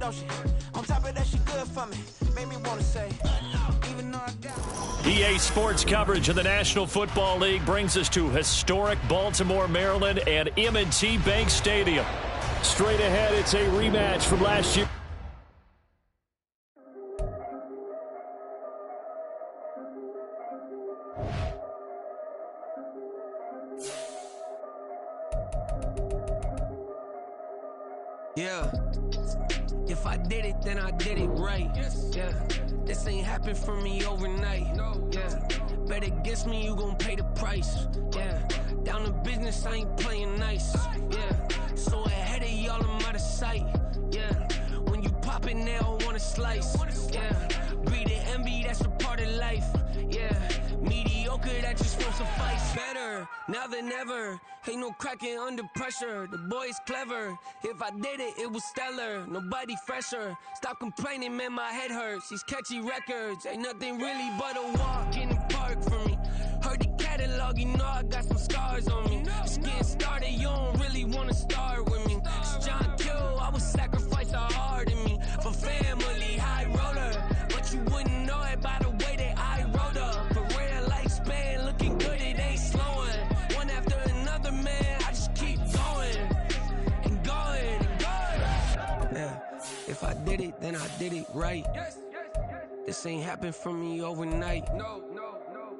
don't she? On top of that, she good for me. Made me want to say, even though I got... EA Sports coverage of the National Football League brings us to historic Baltimore, Maryland, and M&T Bank Stadium. Straight ahead, it's a rematch from last year. Yeah, if I did it, then I did it right. Yeah, this ain't happened for me overnight. Yeah, bet against me, you gon' pay the price. Yeah, down to business, I ain't playing nice. Yeah, so ahead of y'all, I'm out of sight. Yeah, when you pop it, they don't wanna slice. Yeah, greed and envy, that's a part of life. Yeah, mediocre, that just won't suffice. Better now than ever. Ain't no cracking under pressure. The boy's clever. If I did it, it was stellar. Nobody fresher. Stop complaining, man, my head hurts. These catchy records ain't nothing really but a walk in the park for me. Heard the catalog, you know I got some scars on me. Just getting started, you don't really wanna start with me. It's John Kill, I would sacrifice a heart in me for family, high roller. But you wouldn't know it by the way that I wrote up. Career lifespan looking good, it ain't slowing. One after another, man, I just keep going and going and going. Yeah, if I did it, then I did it right. This ain't happened for me overnight. No.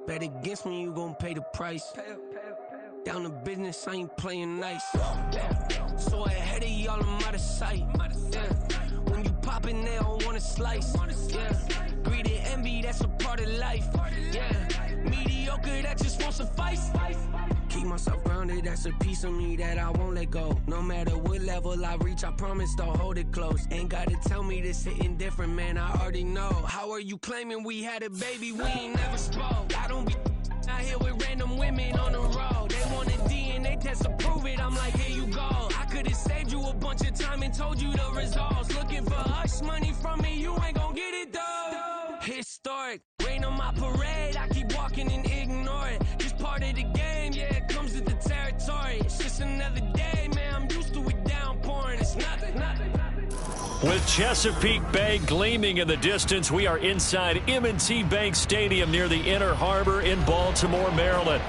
Bet against me, you gon' pay the price. Down to business, I ain't playing nice. Yeah. So ahead of y'all, I'm out of sight. Yeah. When you poppin', they don't wanna slice. Yeah. Greed and envy, that's a part of life. Yeah. Mediocre, that just won't suffice. Keep myself grounded, that's a piece of me that I won't let go. No matter what level I reach, I promise to hold it close. Ain't gotta tell me this hitting different, man, I already know. How are you claiming we had a baby, we ain't never spoke? I don't be out here with random women on the road. They want a DNA test to prove it, I'm like, here you go. I could've saved you a bunch of time and told you the results. Looking for hush money from me, you ain't gon' get it though. Historic, rain on my parade, I keep walking and ignore it. Just part of the game, yeah, it comes with the territory. It's just another day, man, I'm used to it downpouring. It's nothing. With Chesapeake Bay gleaming in the distance, we are inside M&T Bank Stadium near the Inner Harbor in Baltimore, Maryland.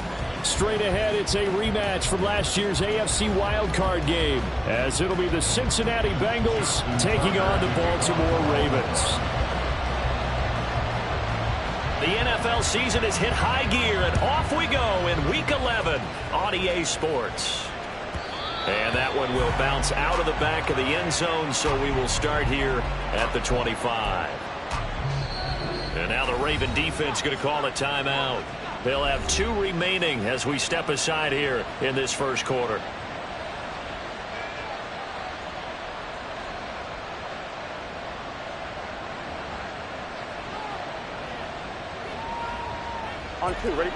Straight ahead, it's a rematch from last year's AFC wildcard game, as it'll be the Cincinnati Bengals taking on the Baltimore Ravens. The NFL season has hit high gear, and off we go in Week 11 on EA Sports. And that one will bounce out of the back of the end zone, so we will start here at the 25. And now the Raven defense going to call a timeout. They'll have 2 remaining as we step aside here in this first quarter. On 2, ready?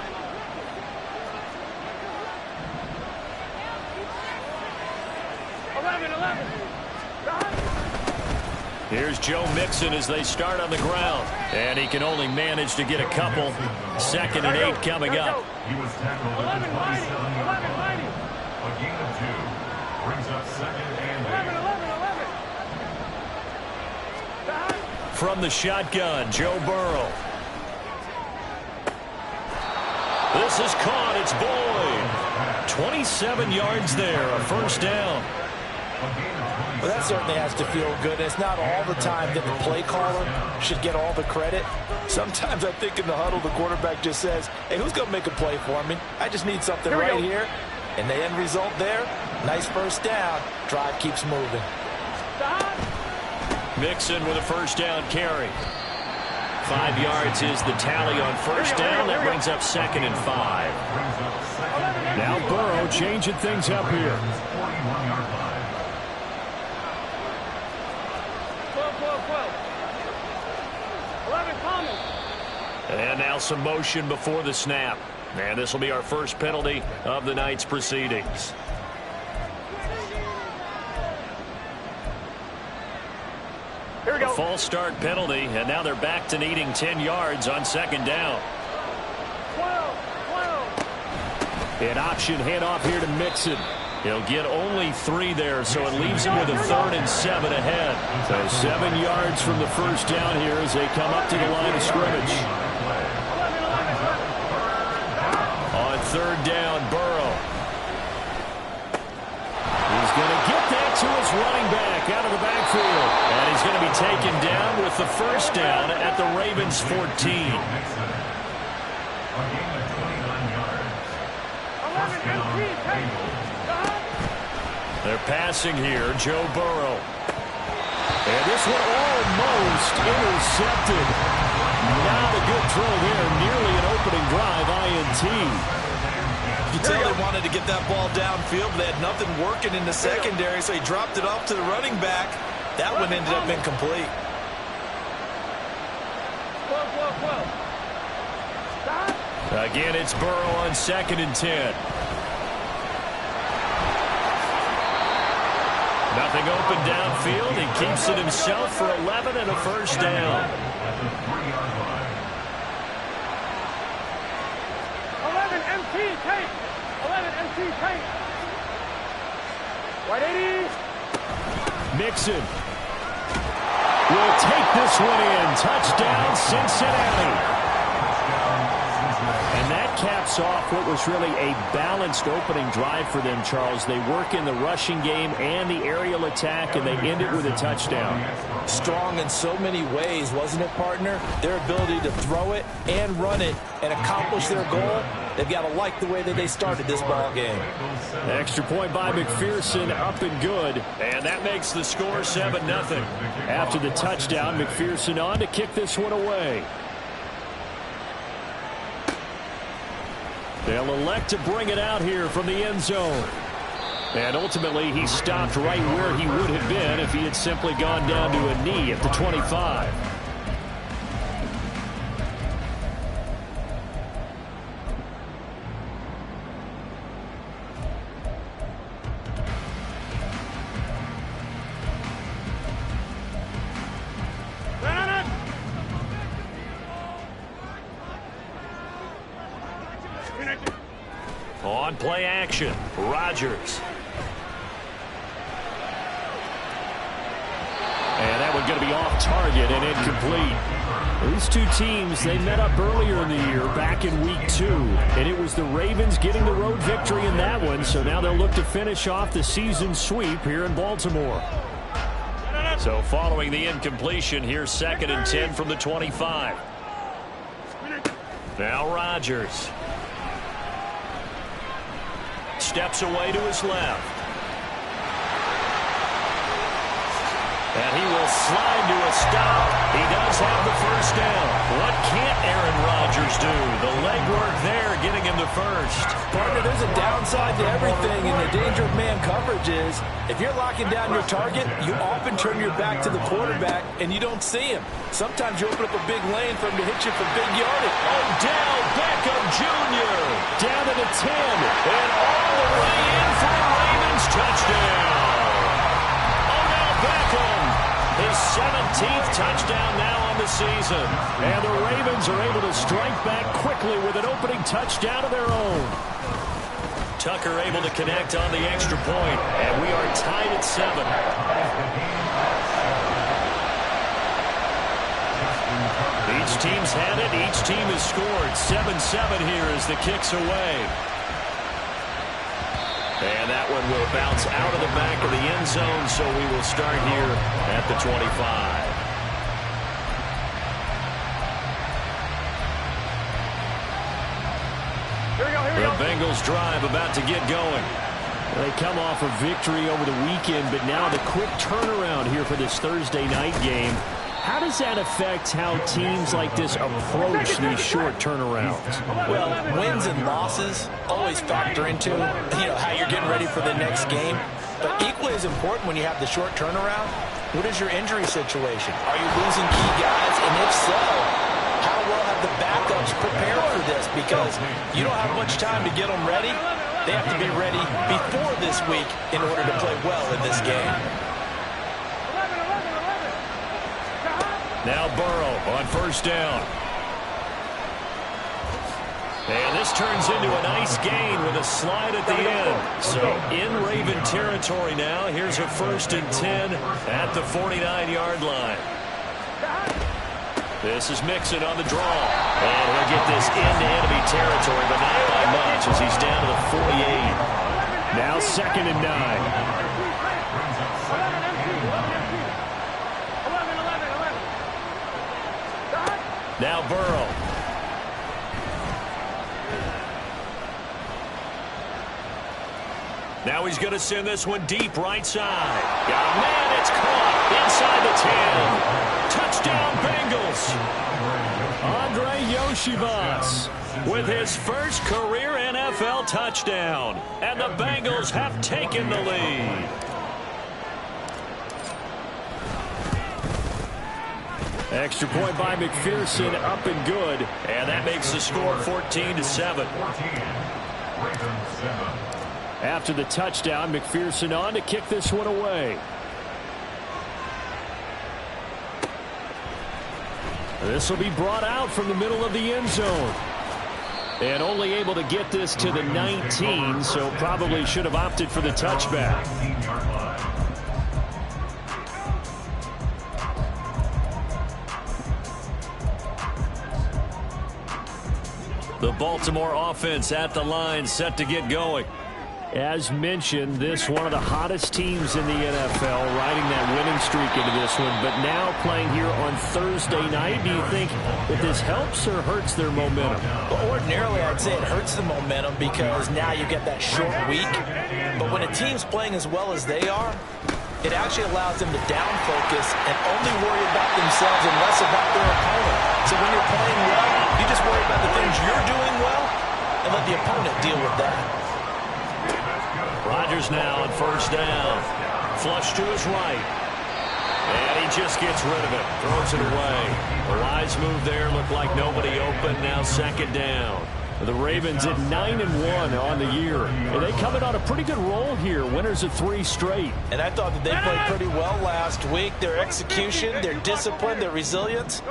Here's Joe Mixon as they start on the ground. And he can only manage to get a couple. 2nd and 8 coming up. He was tackled at the 27-yard line. A gain of 2. Brings up 2nd and 8. From the shotgun, Joe Burrow. This is caught. It's Boyd. 27 yards there. A first down. Well, that certainly has to feel good. It's not all the time that the play caller should get all the credit. Sometimes I think in the huddle, the quarterback just says, hey, who's going to make a play for me? I just need something right here. And the end result there, nice first down. Drive keeps moving. Mixon with a first down carry. 5 yards is the tally on first down. That brings up 2nd and 5. Now Burrow changing things up here. 41-yard line. And now some motion before the snap. And this will be our first penalty of the night's proceedings. Here we go. A false start penalty, and now they're back to needing 10 yards on 2nd down. 12. An option handoff here to Mixon. He'll get only 3 there, so it leaves him with a 3rd and 7 ahead. So 7 yards from the first down here as they come up to the line of scrimmage. On 3rd down, Burrow. He's going to get that to his running back out of the backfield. And he's going to be taken down with the first down at the Ravens' 14. They're passing here, Joe Burrow. And this one almost intercepted. Not a good throw there, nearly an opening drive, INT. You tell they wanted to get that ball downfield, but they had nothing working in the secondary, so he dropped it off to the running back. That one ended up incomplete. Again, it's Burrow on 2nd and 10. Nothing open downfield. He keeps it himself for 11 and a first down. 11 MT tape. 11 MT tape. 180. Mixon will take this one in. Touchdown, Cincinnati. And that caps off what was really a balanced opening drive for them, Charles. They work in the rushing game and the aerial attack, and they end it with a touchdown. Strong in so many ways, wasn't it, partner? Their ability to throw it and run it and accomplish their goal. They've got to like the way that they started this ball game. Extra point by McPherson, up and good. And that makes the score 7-0. After the touchdown, McPherson on to kick this one away. They'll elect to bring it out here from the end zone. And ultimately, he stopped right where he would have been if he had simply gone down to a knee at the 25. On play action, Rodgers. And that one's going to be off target and incomplete. These two teams, they met up earlier in the year, back in week 2. And it was the Ravens getting the road victory in that one. So now they'll look to finish off the season sweep here in Baltimore. So following the incompletion, here's 2nd and 10 from the 25. Now Rodgers. Steps away to his left. And he will slide to a stop. He does have the first down. What can't Aaron Rodgers do? The legwork there getting him the first. Partner, there's a downside to everything, and the danger of man coverage is if you're locking down your target, you often turn your back to the quarterback and you don't see him. Sometimes you open up a big lane for him to hit you for big yardage. Odell Beckham Jr. down to the 10 and all the way in for a Ravens touchdown. Odell Beckham, his 17th touchdown now on the season. And the Ravens are able to strike back quickly with an opening touchdown of their own. Tucker able to connect on the extra point, and we are tied at 7. Each team's had it. Each team has scored. 7-7 here as the kick's away. And that one will bounce out of the back of the end zone, so we will start here at the 25. The Bengals drive about to get going. They come off a victory over the weekend, but now the quick turnaround here for this Thursday night game. How does that affect how teams like this approach these short turnarounds? Well, wins and losses always factor into, how you're getting ready for the next game. But equally as important when you have the short turnaround, what is your injury situation? Are you losing key guys? And if so, how well have the backups prepared for this? Because you don't have much time to get them ready. They have to be ready before this week in order to play well in this game. Now Burrow on first down. And this turns into a nice gain with a slide at the end. So in Raven territory now. Here's a 1st and 10 at the 49-yard line. This is Mixon on the draw. And he'll get this into enemy territory, but not by much as he's down to the 48. Now 2nd and 9. Now Burrow. Now he's going to send this one deep right side. Got a man, it's caught inside the 10. Touchdown Bengals. Andre Yoshivas with his first career NFL touchdown. And the Bengals have taken the lead. Extra point by McPherson, up and good. And that makes the score 14-7. After the touchdown, McPherson on to kick this one away. This will be brought out from the middle of the end zone. And only able to get this to the 19, so probably should have opted for the touchback. The Baltimore offense at the line, set to get going. As mentioned, this one of the hottest teams in the NFL, riding that winning streak into this one, but now playing here on Thursday night. Do you think that this helps or hurts their momentum? Well, ordinarily, I'd say it hurts the momentum because now you get that short week. But when a team's playing as well as they are, it actually allows them to down focus and only worry about themselves and less about their opponent. So when you're playing well, you just worry about the things you're doing well and let the opponent deal with that. Rodgers now on 1st down. Flush to his right. And he just gets rid of it. Throws it away. A wise move there. Looked like nobody open. Now 2nd down. The Ravens at 9-1 on the year. And they come in on a pretty good roll here. Winners of 3 straight. And I thought that they played pretty well last week. Their execution, their discipline, their resilience,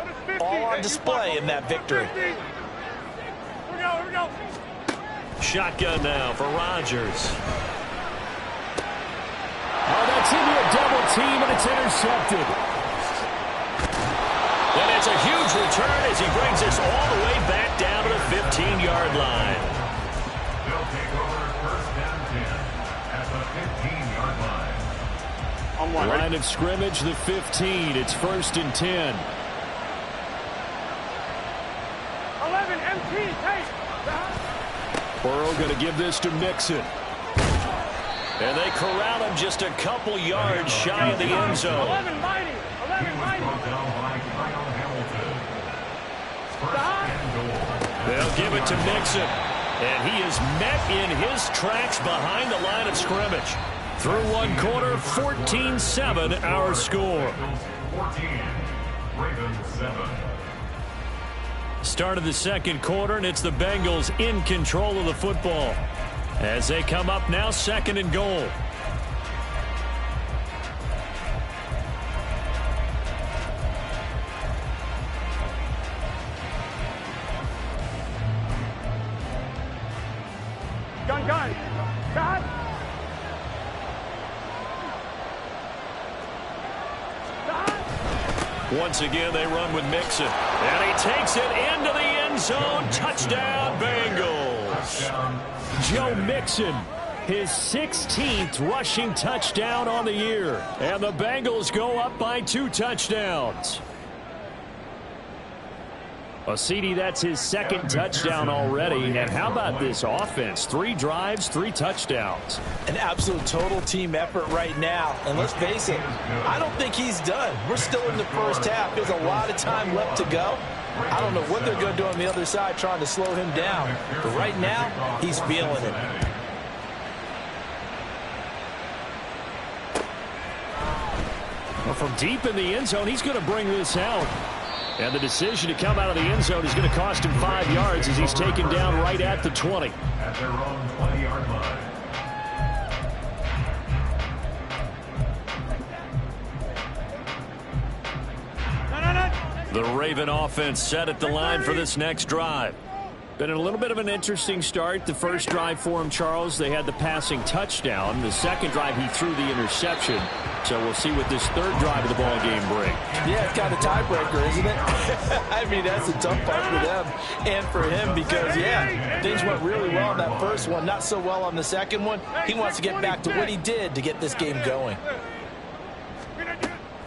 all on display in that victory. Here we go. Shotgun now for Rodgers. Oh, that's into a double team, and it's intercepted. And it's a huge return as he brings this all the way back down to the 15-yard line. They'll take over 1st and 10 at the 15-yard line. Line of scrimmage, the 15. It's 1st and 10. 11 MT, take. Burrow going to give this to Mixon. And they corral him just a couple yards shy of the end zone. 11 mighty. They'll give it to Mixon. And he is met in his tracks behind the line of scrimmage. Through one quarter, 14-7 our score. 14, Ravens 7. Start of the 2nd quarter, and it's the Bengals in control of the football. As they come up now, 2nd and goal. Gun. God. Once again, they run with Mixon. And he takes it into the end zone. Touchdown, Bengals. Joe Mixon, his 16th rushing touchdown on the year. And the Bengals go up by 2 touchdowns. Well, CD, that's his 2nd touchdown already. And how about this offense? 3 drives, 3 touchdowns. An absolute total team effort right now. And let's face it, I don't think he's done. We're still in the first half. There's a lot of time left to go. I don't know what they're going to do on the other side trying to slow him down. But right now, he's feeling it. Well, from deep in the end zone, he's going to bring this out. And the decision to come out of the end zone is going to cost him 5 yards as he's taken down right at the 20. At their own 20-yard line. The Raven offense set at the line for this next drive. Been a little bit of an interesting start. The first drive for him, Charles, they had the passing touchdown. The second drive, he threw the interception. So we'll see what this third drive of the ball game brings. Yeah, it's kind of a tiebreaker, isn't it? I mean, that's a tough part for them and for him because, yeah, things went really well on that first one, not so well on the second one. He wants to get back to what he did to get this game going.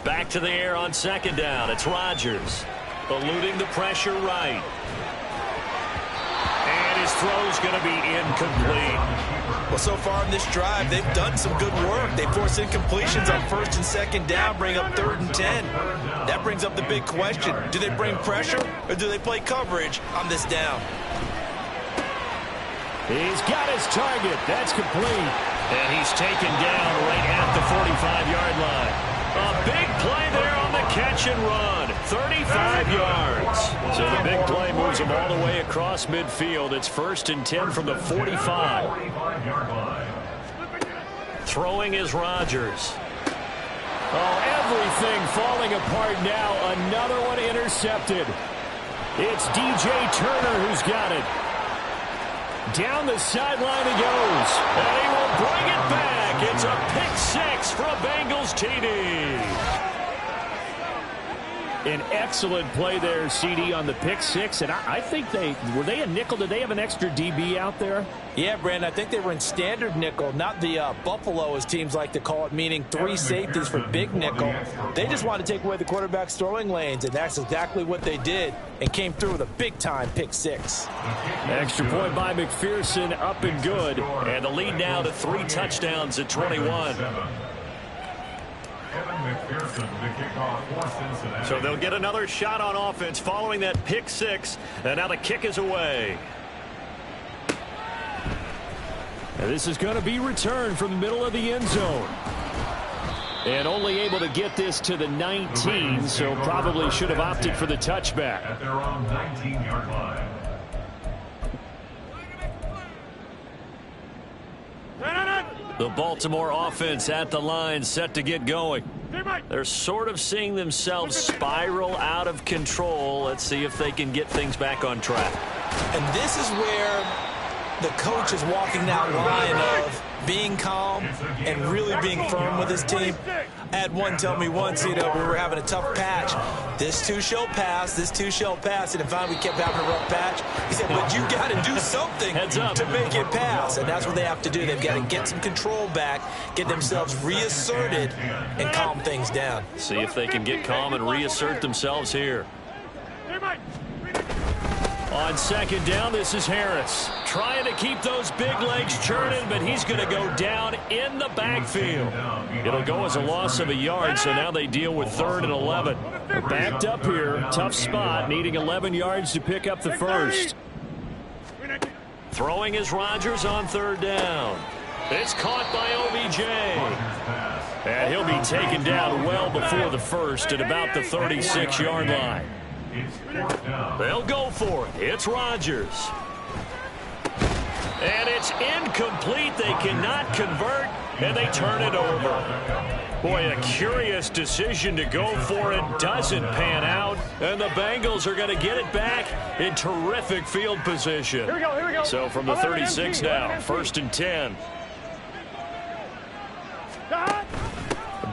Back to the air on second down. It's Rodgers, eluding the pressure right. And his throw's going to be incomplete. Well, so far in this drive, they've done some good work. They force incompletions on first and second down, bring up 3rd and 10. That brings up the big question. Do they bring pressure or do they play coverage on this down? He's got his target. That's complete. And he's taken down right at the 45-yard line. A big play there on the catch and run. 35 yards. So the big play moves him all the way across midfield. It's 1st and 10 from the 45. Throwing is Rodgers. Oh, everything falling apart now. Another one intercepted. It's DJ Turner who's got it. Down the sideline he goes. And he will bring it back. It's a pick six for a Bengals TD. An excellent play there, CD, on the pick six. And I think were they a nickel? Did they have an extra DB out there? Yeah, Brandon, I think they were in standard nickel, not the Buffalo, as teams like to call it, meaning 3 safeties for big nickel. They just wanted to take away the quarterback's throwing lanes, and that's exactly what they did and came through with a big-time pick six. Extra point by McPherson, up and good. And the lead now to 3 touchdowns at 21. So they'll get another shot on offense following that pick six. And now the kick is away. And this is going to be returned from the middle of the end zone. And only able to get this to the 19, so probably should have opted for the touchback. At their own 19-yard line. The Baltimore offense at the line, set to get going. They're sort of seeing themselves spiral out of control. Let's see if they can get things back on track. And this is where the coach is walking that line of being calm and really being firm with his team. I had one tell me once, we were having a tough patch. This too shall pass, this too shall pass. And finally we kept having a rough patch. He said, but you got to do something to make it pass. And that's what they have to do. They've got to get some control back, get themselves reasserted, and calm things down. See if they can get calm and reassert themselves here. On second down, this is Harris. Trying to keep those big legs churning, but he's going to go down in the backfield. It'll go as a loss of a yard, so now they deal with 3rd and 11. They're backed up here. Tough spot, needing 11 yards to pick up the first. Throwing is Rodgers on 3rd down. It's caught by OBJ. And he'll be taken down well before the first at about the 36-yard line. They'll go for it. It's Rodgers. And it's incomplete. They cannot convert, and they turn it over. Boy, a curious decision to go for it. Doesn't pan out, and the Bengals are going to get it back in terrific field position. Here we go. So from the 36 now, 1st and 10.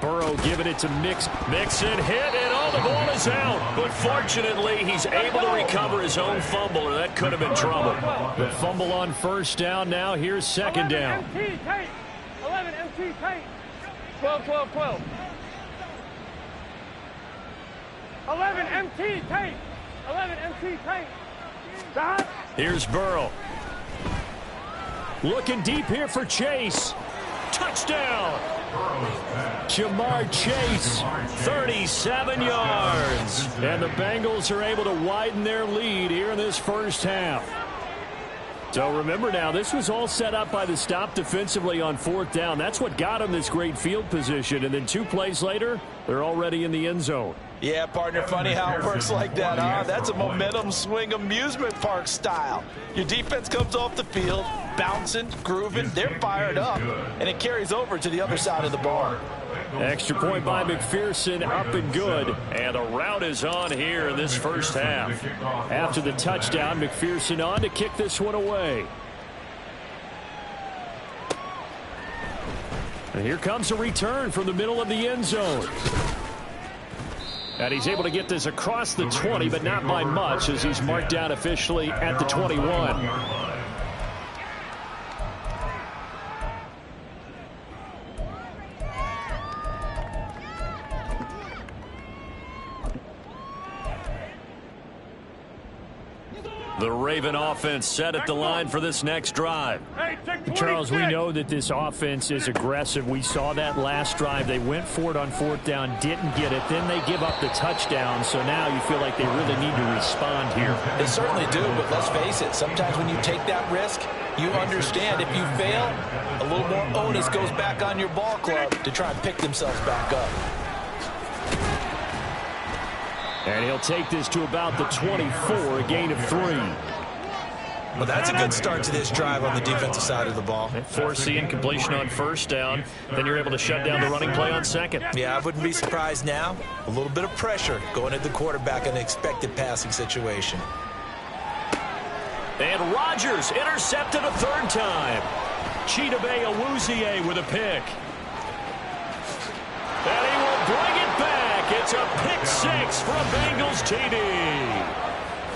Burrow giving it to Mixon hit, and the ball is out. But fortunately, he's able to recover his own fumble, or that could have been trouble. The fumble on 1st down now. Here's 2nd down. 11 MT tight. 12. 11 MT tight. 11 MT tight. Stop. Here's Burrow. Looking deep here for Chase. Touchdown. Jamar Chase, 37 yards. And the Bengals are able to widen their lead here in this first half. So remember now, this was all set up by the stop defensively on 4th down. That's what got them this great field position. And then 2 plays later, they're already in the end zone. Yeah, partner, funny how it works like that, huh? That's a momentum swing amusement park style. Your defense comes off the field, bouncing, grooving, they're fired up, and it carries over to the other side of the ball. Extra point by McPherson, up and good. And a rout is on here in this first half. After the touchdown, McPherson on to kick this one away. And here comes a return from the middle of the end zone. And he's able to get this across the 20, but not by much, as he's marked down officially at the 21. The Raven offense set at the line for this next drive. Charles, we know that this offense is aggressive. We saw that last drive. They went for it on fourth down, didn't get it. Then they give up the touchdown. So now you feel like they really need to respond here. They certainly do, but let's face it. Sometimes when you take that risk, you understand if you fail, a little more onus goes back on your ball club to try and pick themselves back up. And he'll take this to about the 24, a gain of 3. Well, that's a good start to this drive on the defensive side of the ball. Force incompletion on first down. Then you're able to shut down the running play on second. Yeah, I wouldn't be surprised now. A little bit of pressure going at the quarterback in an expected passing situation. And Rodgers intercepted a third time. Chidobe Awuzie with a pick. And he will bring it back. It's a pick 6 for a Bengals TD.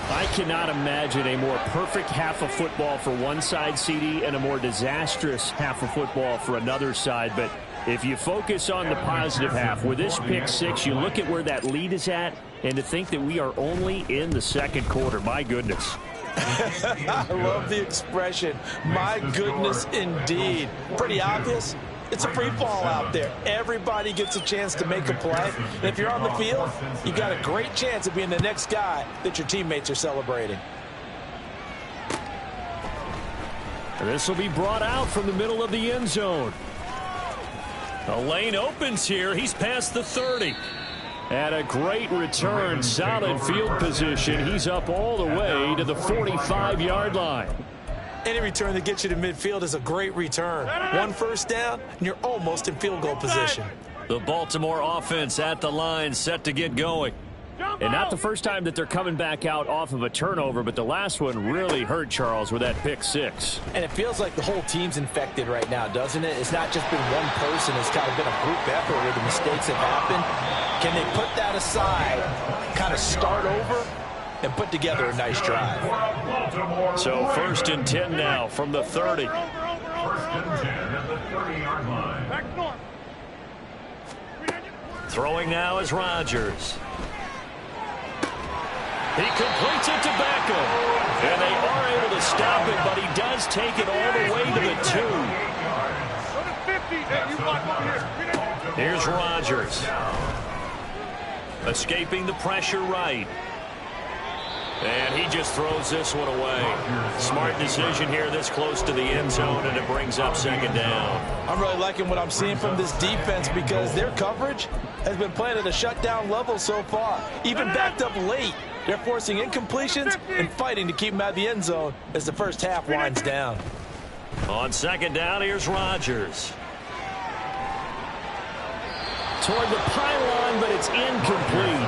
I cannot imagine a more perfect half of football for one side, CD, and a more disastrous half of football for another side. But if you focus on the positive half, with this pick 6, you look at where that lead is at, and to think that we are only in the second quarter. My goodness. I love the expression. My goodness, indeed. Pretty obvious. It's a free fall out there. Everybody gets a chance to make a play. And if you're on the field, you got a great chance of being the next guy that your teammates are celebrating. And this will be brought out from the middle of the end zone. The lane opens here. He's past the 30. And a great return. Solid field position. He's up all the way to the 45-yard line. Any return that gets you to midfield is a great return. One first down, and you're almost in field goal position. The Baltimore offense at the line, set to get going. And not the first time that they're coming back out off of a turnover, but the last one really hurt Charles with that pick 6. And it feels like the whole team's infected right now, doesn't it? It's not just been one person. It's kind of been a group effort where the mistakes have happened. Can they put that aside, kind of start over, and put together a nice drive? So 1st and 10 now from the 30. 1st and 10 at the 30-yard line. Back north. Throwing now is Rodgers. He completes it to Beckham. And they are able to stop it, but he does take it all the way to the 2. Here's Rodgers. Escaping the pressure right. And he just throws this one away. Smart decision here this close to the end zone, and it brings up 2nd down. I'm really liking what I'm seeing from this defense because their coverage has been playing at a shutdown level so far. Even backed up late, they're forcing incompletions and fighting to keep them out of the end zone as the first half winds down. On 2nd down, here's Rodgers. Toward the pylon, but it's incomplete.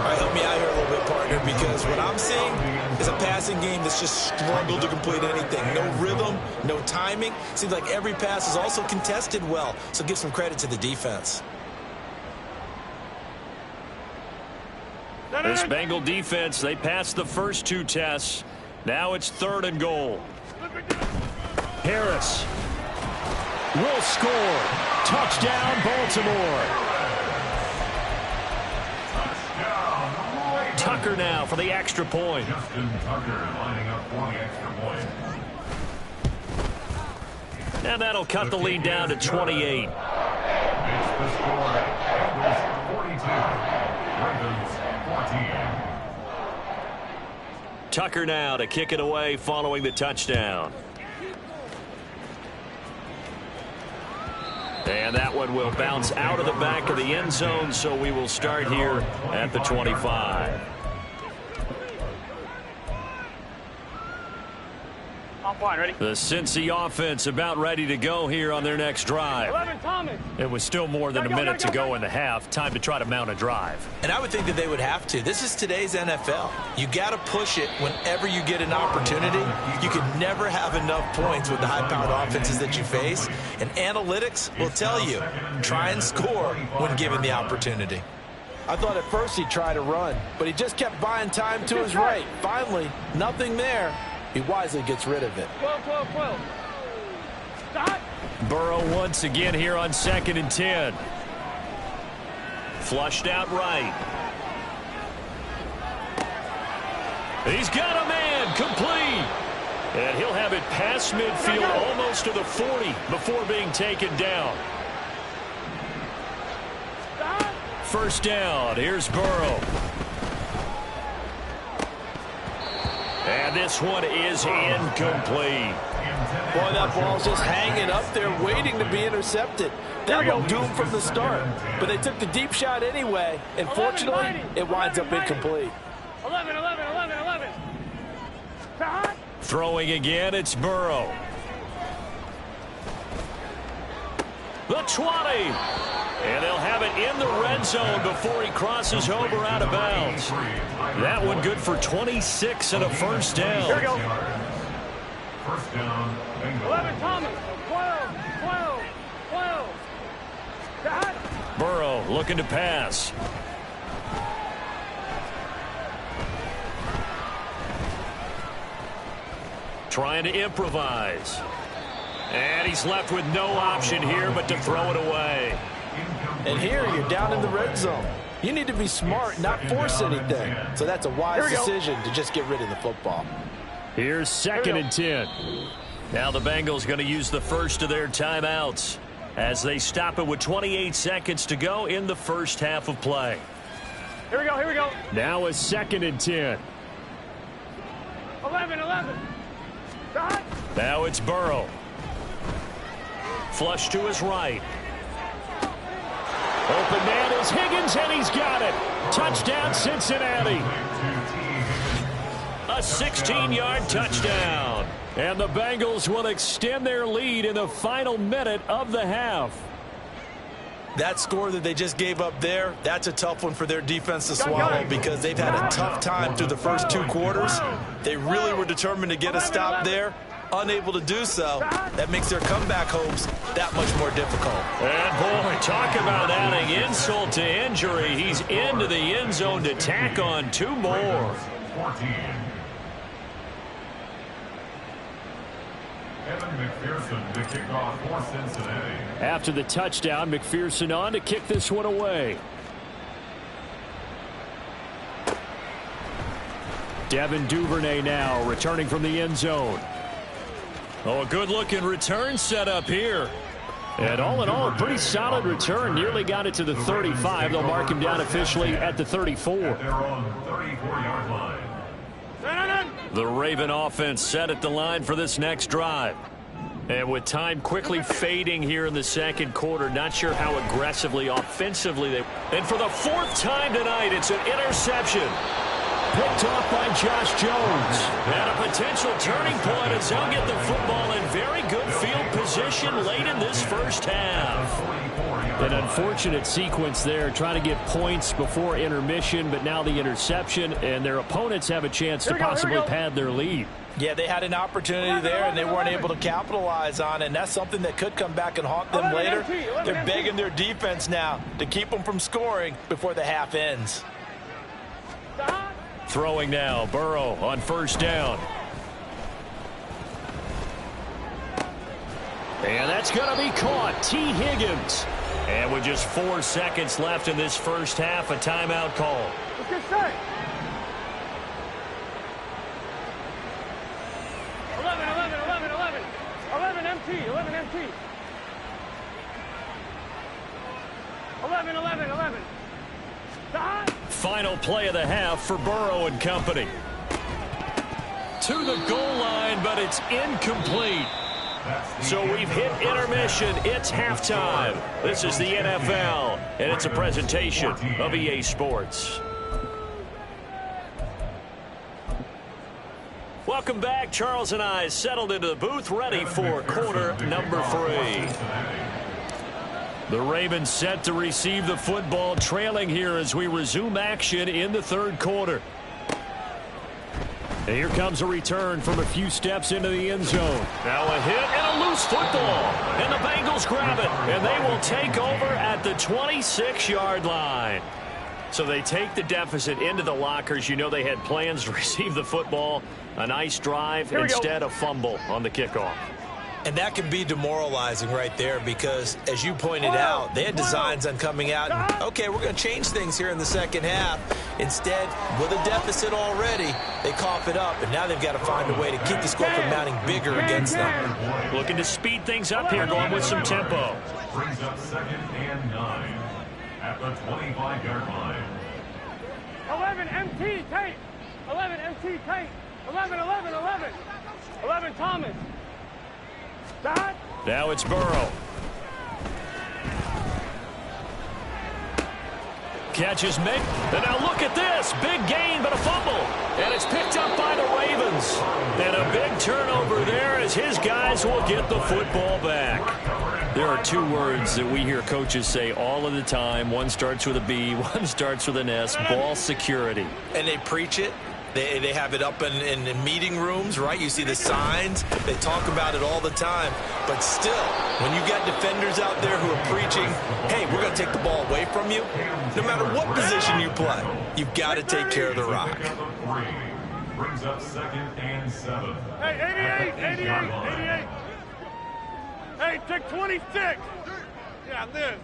All right, help me out here a little bit, partner, because what I'm seeing is a passing game that's just struggled to complete anything. No rhythm, no timing. Seems like every pass is also contested well, so give some credit to the defense. This Bengal defense, they passed the first 2 tests. Now it's 3rd and goal. Harris will score. Touchdown, Baltimore. Tucker now for the extra point. Justin Tucker lining up for the extra point. And that'll cut the lead down to 28. It's the score. Bengals 42. Ravens 14. Tucker now to kick it away following the touchdown. And that one will bounce out of the back of the end zone, so we will start here at the 25. Fine, ready? The Cincy offense about ready to go here on their next drive. 11, Thomas. It was still more than a minute to go in the half. Time to try to mount a drive. And I would think that they would have to. This is today's NFL. You got to push it whenever you get an opportunity. You can never have enough points with the high-powered offenses that you face. And analytics will tell you, try and score when given the opportunity. I thought at first he'd try to run, but he just kept buying time to his right. Finally, nothing there. He wisely gets rid of it. 12, 12, 12. Stop. Burrow once again here on 2nd and 10. Flushed out right. He's got a man, complete. And he'll have it past midfield, almost to the 40 before being taken down. Stop. First down, here's Burrow. And this one is incomplete. Boy, that ball's just hanging up there, waiting to be intercepted. That will do him from the start. But they took the deep shot anyway, and fortunately, it winds up incomplete. 11, 11, 11, 11. Stop. Throwing again, it's Burrow. The 20. And they'll have it in the red zone before he crosses over out of bounds. That one good for 26 and a first down. Here we go. First down, Bengals. 11, Thomas. 12, 12, 12. Stop. Burrow looking to pass. Trying to improvise. And he's left with no option here but to throw it away. And here you're down in the red zone. You need to be smart, not force anything. So that's a wise decision to just get rid of the football. Here's 2nd and 10. Now the Bengals going to use the first of their timeouts as they stop it with 28 seconds to go in the first half of play. Here we go, here we go. Now it's 2nd and 10. 11, 11. Stop. Now it's Burrow. Flush to his right. Open man is Higgins, and he's got it. Touchdown, Cincinnati. A 16-yard touchdown. And the Bengals will extend their lead in the final minute of the half. That score that they just gave up there, that's a tough one for their defense to swallow because they've had a tough time through the first 2 quarters. They really were determined to get a stop there. Unable to do so, that makes their comeback hopes that much more difficult. And boy, talk about adding insult to injury. He's into the end zone to tack on 2 more. 14. Evan McPherson to kick off for Cincinnati. After the touchdown, McPherson on to kick this one away. Devin Duvernay now returning from the end zone. Oh, a good-looking return set up here. And all in all, a pretty solid return. Nearly got it to the 35. They'll mark him down officially at the 34. They're on the 34-yard line. The Raven offense set at the line for this next drive. And with time quickly fading here in the second quarter, not sure how aggressively, offensively they... And for the 4th time tonight, it's an interception. Picked off by Josh Jones. And a potential turning point as they'll get the football in very good field position late in this first half. An unfortunate sequence there, trying to get points before intermission, but now the interception, and their opponents have a chance to possibly pad their lead. Yeah, they had an opportunity there, and they weren't able to capitalize on it, and that's something that could come back and haunt them later. They're begging their defense now to keep them from scoring before the half ends. Throwing now, Burrow on first down. And that's going to be caught. T. Higgins. And with just 4 seconds left in this first half, a timeout call. Let's get set. 11, 11, 11, 11. 11 MT, 11 MT. 11, 11, 11. Stop. Final play of the half for Burrow and company. To the goal line, but it's incomplete. So we've hit intermission. It's halftime. This is the NFL, and it's a presentation of EA Sports. Welcome back. Charles and I settled into the booth, ready for quarter number 3. The Ravens set to receive the football, trailing here as we resume action in the third quarter. And here comes a return from a few steps into the end zone. Now a hit and a loose football. And the Bengals grab it. And they will take over at the 26-yard line. So they take the deficit into the lockers. You know they had plans to receive the football. A nice drive, instead a fumble on the kickoff. And that can be demoralizing right there because, as you pointed out, they had designs on coming out and, okay, we're going to change things here in the second half. Instead, with a deficit already, they cough it up, and now they've got to find a way to keep the score from mounting bigger against them. Looking to speed things up here, going with some tempo. Brings up 2nd and 9 at the 25-yard line. 11 MT Tate. 11 MT Tate. 11, 11, 11. 11 Thomas. Dot. Now it's Burrow. Catches made. And now look at this. Big gain, but a fumble. And it's picked up by the Ravens. And a big turnover there as his guys will get the football back. There are 2 words that we hear coaches say all of the time. One starts with a B, one starts with an S. Ball security. And they preach it. They have it up in meeting rooms, right? You see the signs. They talk about it all the time. But still, when you got defenders out there who are preaching, hey, we're going to take the ball away from you, no matter what position you play, you've got to take care of the rock. Brings up 2nd and 7. Hey, 88, 88, 88. Hey, take 26. Yeah, Liz.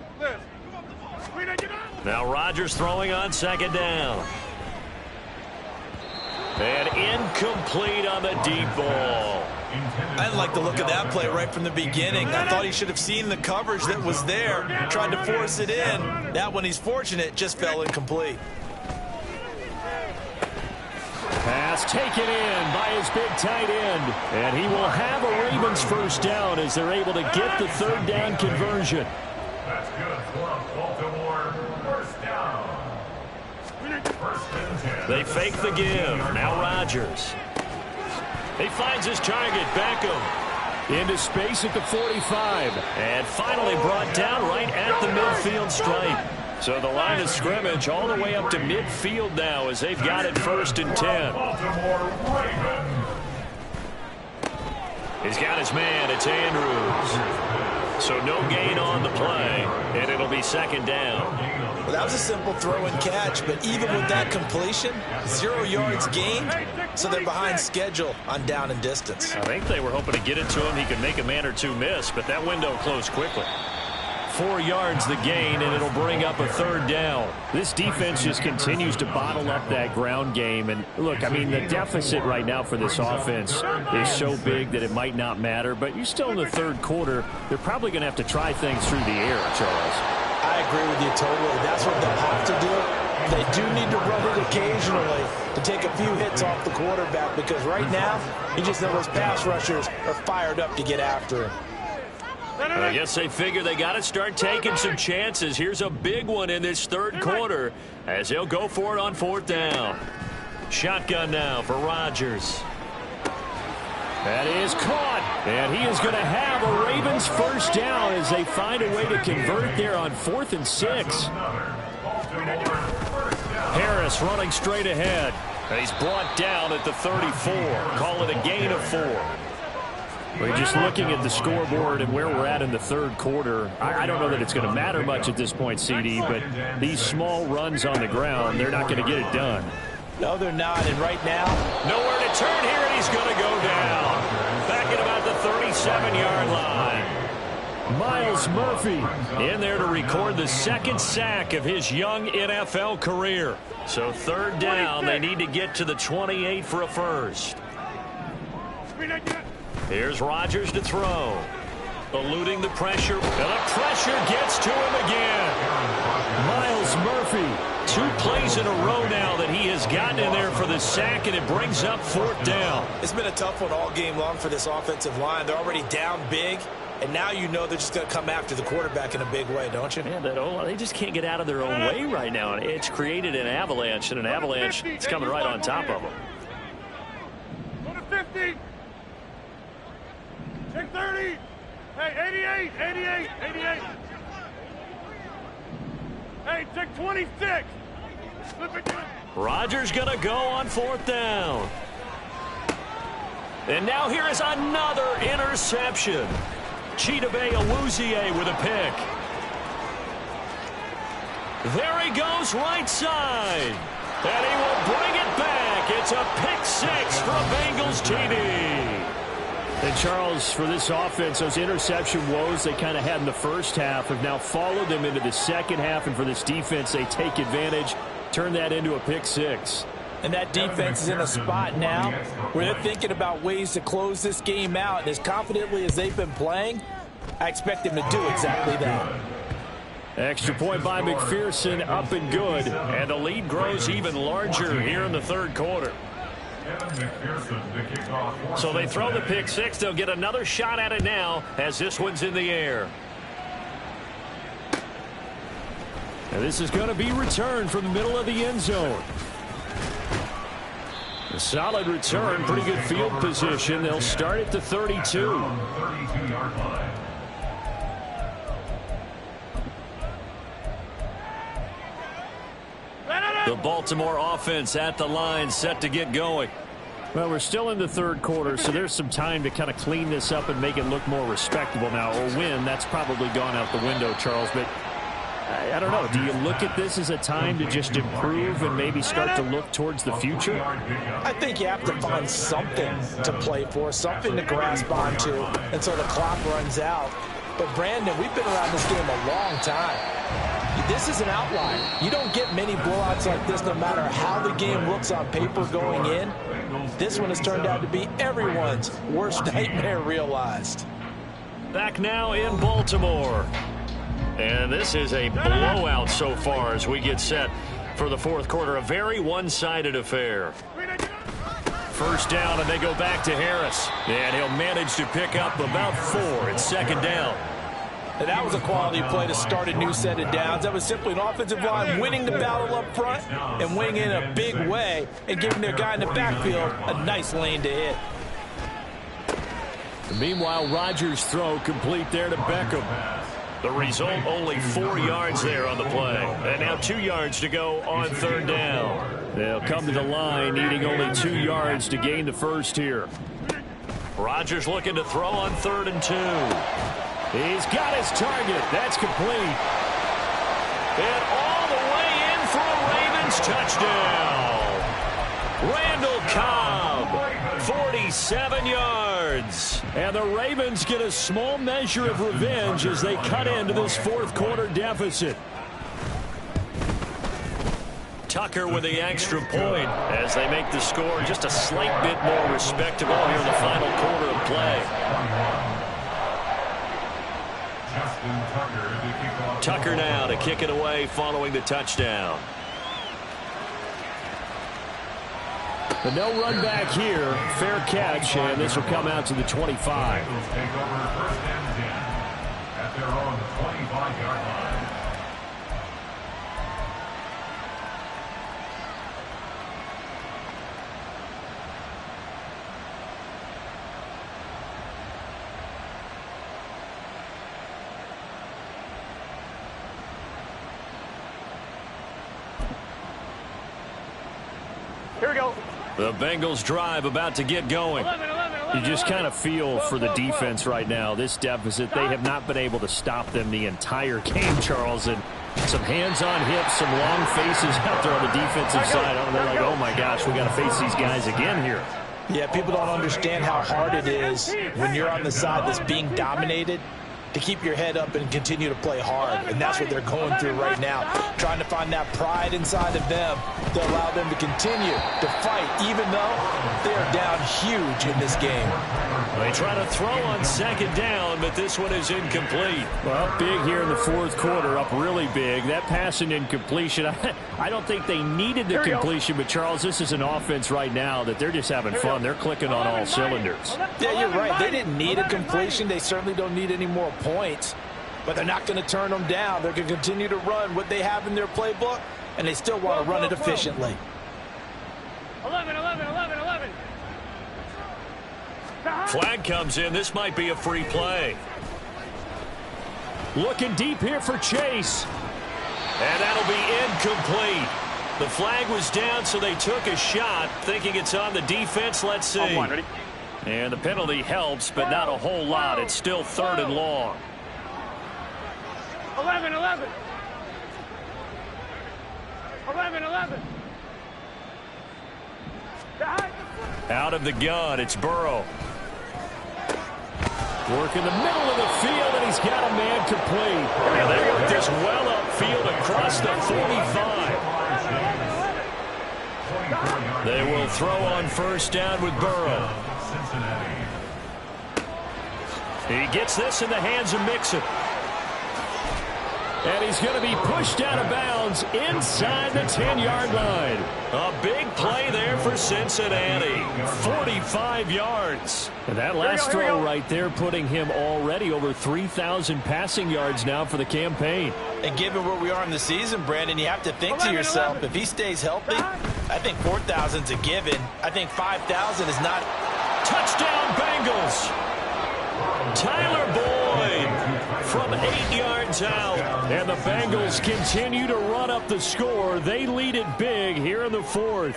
Now Rodgers throwing on 2nd down. And incomplete on the deep ball. I didn't like the look of that play right from the beginning. I thought he should have seen the coverage that was there, tried to force it in. That one, he's fortunate, just fell incomplete. Pass taken in by his big tight end. And he will have a Ravens first down as they're able to get the 3rd down conversion. That's good for Baltimore. First down. They fake the give. Now Rodgers. He finds his target, Beckham. Into space at the 45. And finally brought down right at the midfield stripe. So the line of scrimmage all the way up to midfield now as they've got it 1st and 10. He's got his man. It's Andrews. So no gain on the play. And it'll be 2nd down. Well, that was a simple throw and catch, but even with that completion, 0 yards gained, so they're behind schedule on down and distance. I think they were hoping to get it to him. He could make a man or 2 miss, but that window closed quickly. 4 yards the gain, and it'll bring up a 3rd down. This defense just continues to bottle up that ground game. And look, I mean, the deficit right now for this offense is so big that it might not matter. But you're still in the 3rd quarter. They're probably going to have to try things through the air, Charles. I agree with you totally. That's what they'll have to do. They do need to run it occasionally to take a few hits off the quarterback because right now, you just know those pass rushers are fired up to get after him. I guess they figure they got to start taking some chances. Here's a big one in this 3rd quarter as they'll go for it on 4th down. Shotgun now for Rodgers. That is caught, and he is going to have a Ravens first down as they find a way to convert there on 4th and 6. Harris running straight ahead. And he's brought down at the 34. Call it a gain of 4. We're just looking at the scoreboard and where we're at in the 3rd quarter. I don't know that it's going to matter much at this point, CD, but these small runs on the ground, they're not going to get it done. No, they're not, and right now, nowhere to turn here, and he's going to go down. Back at about the 37-yard line. Miles Murphy in there to record the 2nd sack of his young NFL career. So 3rd down, they need to get to the 28 for a first. Here's Rodgers to throw. Eluding the pressure, and the pressure gets to him again. Miles Murphy. 2 plays in a row now that he has gotten in there for the sack, and it brings up 4th down. It's been a tough one all game long for this offensive line. They're already down big, and now you know they're just going to come after the quarterback in a big way, don't you? Yeah, they just can't get out of their own way right now. And it's created an avalanche, and an avalanche is coming right on top of them. Hey, check 26. Rodgers going to go on 4th down. And now here is another interception. Chidobe Awuzie with a pick. There he goes right side. And he will bring it back. It's a pick 6 for Bengals TD. And Charles, for this offense, those interception woes they kind of had in the first half have now followed them into the second half. And for this defense, they take advantage, turn that into a pick 6. And that defense is in a spot now where they're thinking about ways to close this game out. And as confidently as they've been playing, I expect them to do exactly that. Extra point by McPherson, up and good. And the lead grows even larger here in the 3rd quarter. So they throw the pick 6. They'll get another shot at it now as this one's in the air. And this is going to be returned from the middle of the end zone. A solid return, pretty good field position. They'll start at the 32. The Baltimore offense at the line, set to get going. Well, we're still in the 3rd quarter, so there's some time to kind of clean this up and make it look more respectable now. Or win, that's probably gone out the window, Charles. But I don't know. Do you look at this as a time to just improve and maybe start to look towards the future? I think you have to find something to play for, something to grasp onto until the clock runs out. But, Brandon, we've been around this game a long time. This is an outlier. You don't get many blowouts like this no matter how the game looks on paper going in. This one has turned out to be everyone's worst nightmare realized. Back now in Baltimore. And this is a blowout so far as we get set for the 4th quarter. A very one-sided affair. 1st down, and they go back to Harris. And he'll manage to pick up about 4. It's 2nd down. And that was a quality play to start a new set of downs. That was simply an offensive line winning the battle up front and winning in a big way and giving their guy in the backfield a nice lane to hit. Meanwhile, Rodgers' throw complete there to Beckham. The result, only 4 yards there on the play. And now 2 yards to go on 3rd down. They'll come to the line, needing only 2 yards to gain the first here. Rodgers looking to throw on 3rd and 2. He's got his target. That's complete. And all the way in for a Ravens touchdown. Randall Cobb, 47 yards. And the Ravens get a small measure of revenge as they cut into this 4th quarter deficit. Tucker with the extra point as they make the score just a slight bit more respectable here in the final quarter of play. Tucker now to kick it away following the touchdown. But no run back here. Fair catch, and this will come out to the 25. Take over 1st and 10 at their own 25-yard line. Here we go. The Bengals drive about to get going. 11, You just kind of feel for the defense right now. This deficit, they have not been able to stop them the entire game, Charles. And some hands on hips, some long faces out there on the defensive side. They're like, oh, my gosh, we got to face these guys again here. Yeah, people don't understand how hard it is when you're on the side that's being dominated to keep your head up and continue to play hard. And that's what they're going through right now, trying to find that pride inside of them to allow them to continue to fight, even though they are down huge in this game. They try to throw on 2nd down, but this one is incomplete. Well, big here in the 4th quarter, up really big. That pass and incompletion, I don't think they needed the completion, but Charles, this is an offense right now that they're just having fun. They're clicking on all cylinders. Yeah, you're right. They didn't need a completion. They certainly don't need any more points, but they're not going to turn them down. They're going to continue to run what they have in their playbook, and they still want to run it efficiently. 11. Flag comes in. This might be a free play. Looking deep here for Chase. And that'll be incomplete. The flag was down, so they took a shot, thinking it's on the defense. Let's see. Ready? And the penalty helps, but not a whole lot. It's still 3rd and long. 11. 11. Out of the gun, it's Burrow. Work in the middle of the field, and he's got a man complete. And they work this well upfield across the 45. They will throw on 1st down with Burrow. He gets this in the hands of Mixon. And he's going to be pushed out of bounds inside the 10-yard line. A big play there for Cincinnati. 45 yards. And that last throw right there putting him already over 3,000 passing yards now for the campaign. And given where we are in the season, Brandon, you have to think to yourself, if he stays healthy, I think 4,000's a given. I think 5,000 is not. Touchdown, Bengals. Tyler Boyd from 8 yards out. And the Bengals continue to run up the score. They lead it big here in the 4th.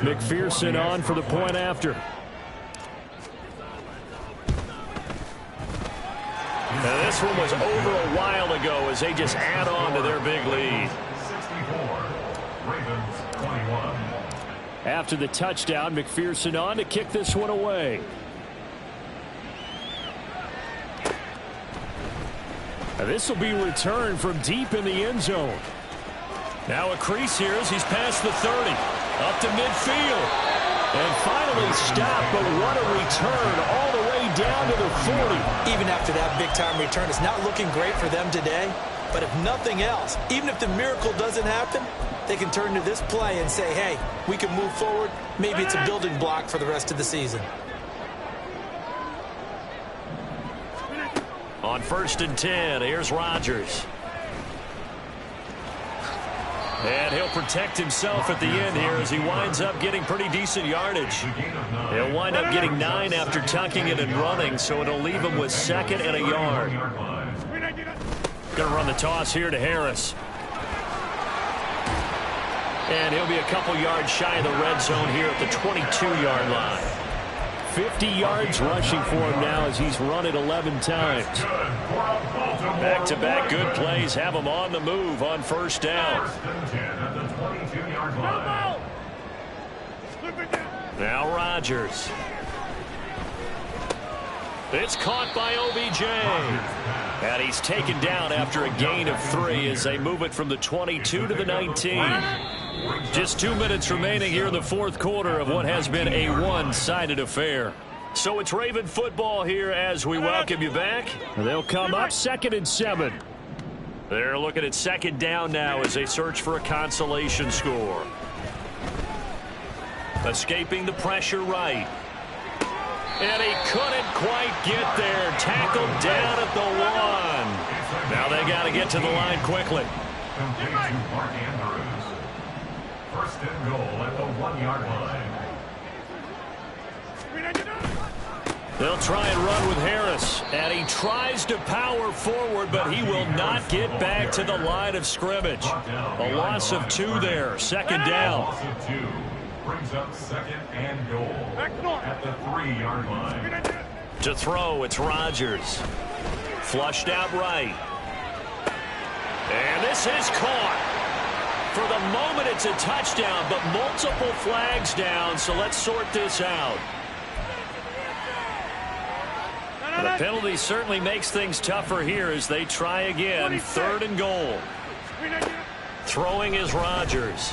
McPherson on for the point after. Now this one was over a while ago as they just add on to their big lead. 64, Ravens 21. After the touchdown, McPherson on to kick this one away. Now this will be returned from deep in the end zone. Now a crease here as he's past the 30. Up to midfield. And finally stopped, but what a return all the way down to the 40. Even after that big-time return, it's not looking great for them today. But if nothing else, even if the miracle doesn't happen, they can turn to this play and say, hey, we can move forward. Maybe it's a building block for the rest of the season. On 1st and 10, here's Rodgers. And he'll protect himself at the end here as he winds up getting pretty decent yardage. He'll wind up getting 9 after tucking it and running, so it'll leave him with 2nd and a yard. Going to run the toss here to Harris. And he'll be a couple yards shy of the red zone here at the 22-yard line. 50 yards rushing for him now as he's run it 11 times. Back-to-back good plays have him on the move on 1st down. Now Rodgers. It's caught by OBJ. And he's taken down after a gain of 3 as they move it from the 22 to the 19. Just 2 minutes remaining here in the 4th quarter of what has been a one-sided affair. So it's Raven football here as we welcome you back. They'll come up 2nd and 7. They're looking at 2nd down now as they search for a consolation score. Escaping the pressure right. And he couldn't quite get there. Tackled down at the 1. Now they got to get to the line quickly. Complete to Mark Andrews. 1st and goal at the 1-yard line. They'll try and run with Harris. And he tries to power forward, but he will not get back to the line of scrimmage. A loss of 2 there. 2nd down. Loss of 2 brings up 2nd and goal at the 3-yard line. To throw, it's Rodgers. Flushed out right. And this is caught. For the moment, it's a touchdown, but multiple flags down, so let's sort this out. The penalty certainly makes things tougher here as they try again. 3rd and goal. Throwing is Rodgers.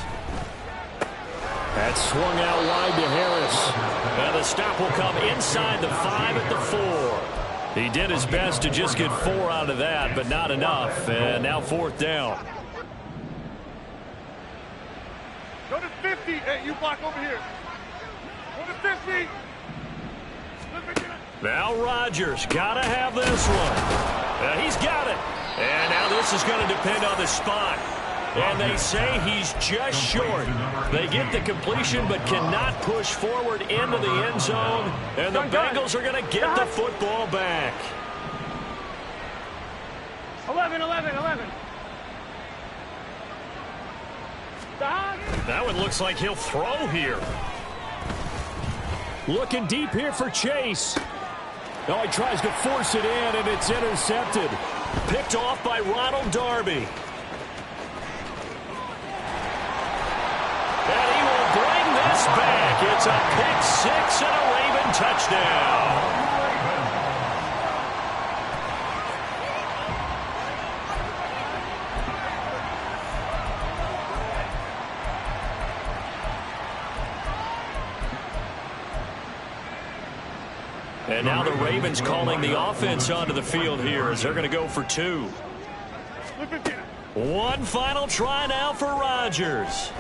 That swung out wide to Harris. And the stop will come inside the 5 at the 4. He did his best to just get 4 out of that, but not enough. And now 4th down. Go to 50. Hey, you block over here. Go to 50. Now Rodgers, gotta have this one. He's got it. And now this is going to depend on the spot. And they say he's just short. They get the completion but cannot push forward into the end zone. And the Bengals are going to get the football back. 11. That one looks like he'll throw here. Looking deep here for Chase. Oh, he tries to force it in, and it's intercepted. Picked off by Ronald Darby. And he will bring this back. It's a pick six and a Raven touchdown. And now the Ravens calling the offense onto the field here as they're going to go for two. One final try now for Rodgers.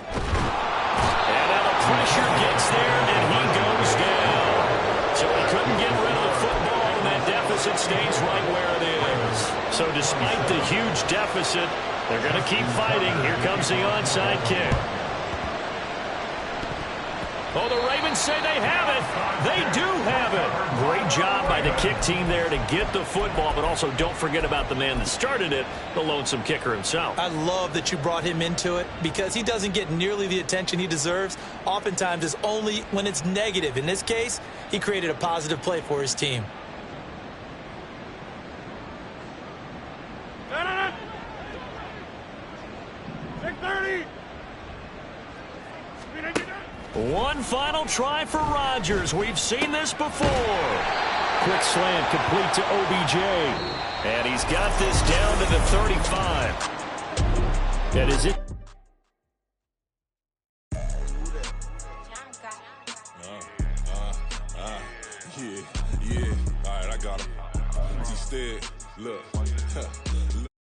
And now the pressure gets there, and he goes down. So he couldn't get rid of the football, and that deficit stays right where it is. So despite the huge deficit, they're going to keep fighting. Here comes the onside kick. Oh, the Ravens say they have it. They do have it. Great job by the kick team there to get the football, but also don't forget about the man that started it, the lonesome kicker himself. I love that you brought him into it because he doesn't get nearly the attention he deserves. Oftentimes, it's only when it's negative. In this case, he created a positive play for his team. One final try for Rodgers. We've seen this before. Quick slant complete to OBJ. And he's got this down to the 35. That is it. Yeah. All right, I got him. Instead, look.